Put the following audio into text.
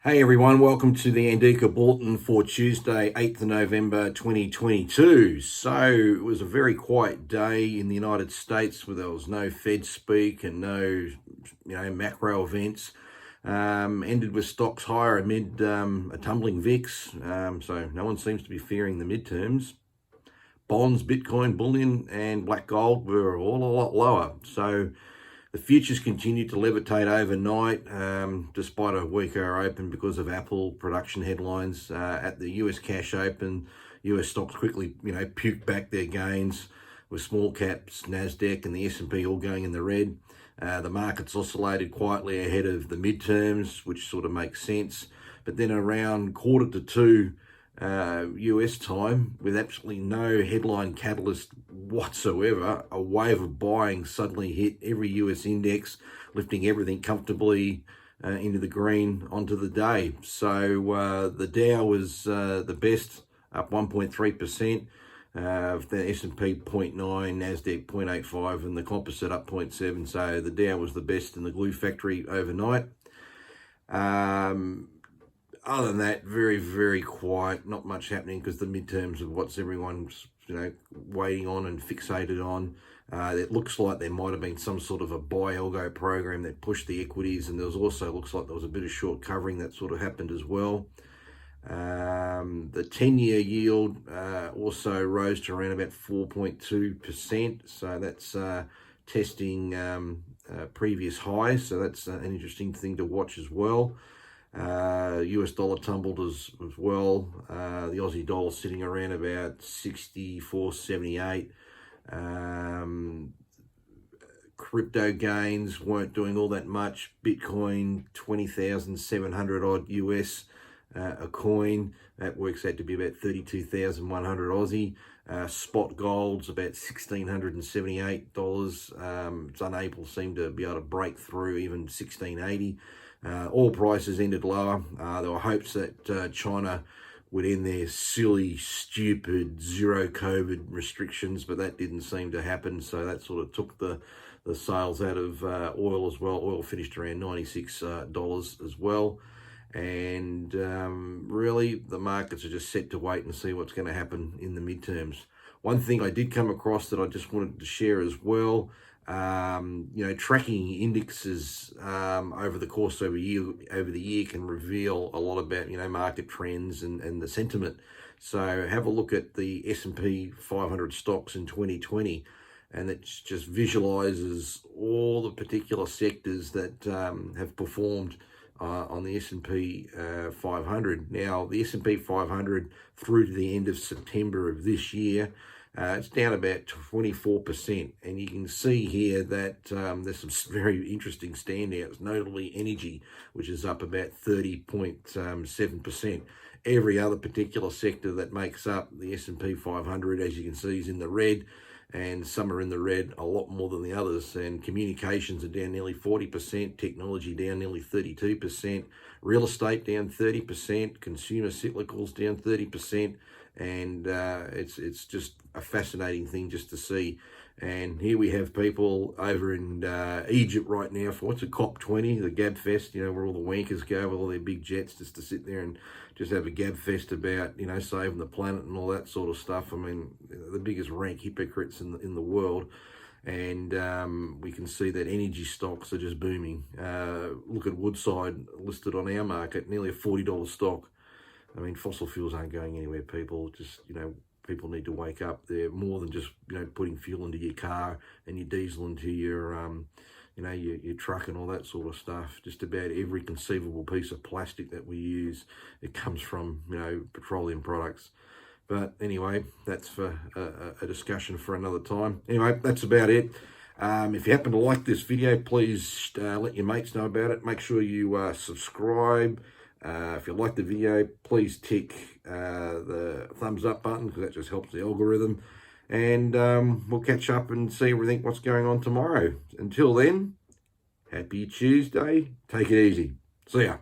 Hey everyone, welcome to the ANDIKA Bulletin for Tuesday, 8th of November 2022. So it was a very quiet day in the United States where there was no Fed speak and no macro events. Ended with stocks higher amid a tumbling VIX, so no one seems to be fearing the midterms. Bonds, Bitcoin, bullion and black gold were all a lot lower. So the futures continued to levitate overnight, despite a weaker open because of Apple production headlines. At the US cash open, US stocks quickly, puked back their gains, with small caps, Nasdaq, and the S&P all going in the red. The markets oscillated quietly ahead of the midterms, which sort of makes sense. But then around 1:45 US time, with absolutely no headline catalyst whatsoever, a wave of buying suddenly hit every US index, lifting everything comfortably into the green onto the day. So the Dow was the best, up 1.3%. The S&P 0.9, Nasdaq 0.85, and the composite up 0.7. So the Dow was the best in the glue factory overnight. Other than that, very, very quiet, not much happening because the midterms of what's everyone's, waiting on and fixated on. It looks like there might have been some sort of a buy algo program that pushed the equities, and there was also looks like there was a bit of short covering that sort of happened as well. The 10-year yield also rose to around about 4.2%, so that's testing previous highs, so that's an interesting thing to watch as well. US dollar tumbled as well. The Aussie dollar sitting around about 64.78. Crypto gains weren't doing all that much. Bitcoin 20,700 odd US a coin. That works out to be about 32,100 Aussie. Spot gold's about $1,678. It's unable, seem to be able to break through even 1680. Oil prices ended lower. There were hopes that China would end their silly, stupid zero COVID restrictions, but that didn't seem to happen. So that sort of took the sales out of oil as well. Oil finished around $96 as well. And really, the markets are just set to wait and see what's going to happen in the midterms. One thing I did come across that I just wanted to share as well, tracking indexes over the course of over the year can reveal a lot about, market trends and the sentiment. So have a look at the S&P 500 stocks in 2020, and it just visualizes all the particular sectors that have performed on the S&P 500. Now, the S&P 500 through to the end of September of this year, it's down about 24%, and you can see here that there's some very interesting standouts, notably energy, which is up about 30.7%. Every other particular sector that makes up the S&P 500, as you can see, is in the red, and some are in the red a lot more than the others. And communications are down nearly 40%, technology down nearly 32%, real estate down 30%, consumer cyclicals down 30%, and it's just a fascinating thing just to see. And here we have people over in Egypt right now for what's a COP20, the Gab Fest, where all the wankers go with all their big jets just to sit there and just have a Gab Fest about, saving the planet and all that sort of stuff. I mean, the biggest rank hypocrites in the world. And we can see that energy stocks are just booming. Look at Woodside, listed on our market, nearly a $40 stock. I mean, fossil fuels aren't going anywhere, people. Just, people need to wake up. They're more than just, putting fuel into your car and your diesel into your, your truck and all that sort of stuff. Just about every conceivable piece of plastic that we use, it comes from, petroleum products. But anyway, that's for a discussion for another time. Anyway, that's about it. If you happen to like this video, please let your mates know about it. Make sure you subscribe. If you like the video, please tick the thumbs up button, because that just helps the algorithm. And we'll catch up and see what's going on tomorrow. Until then, happy Tuesday. Take it easy. See ya.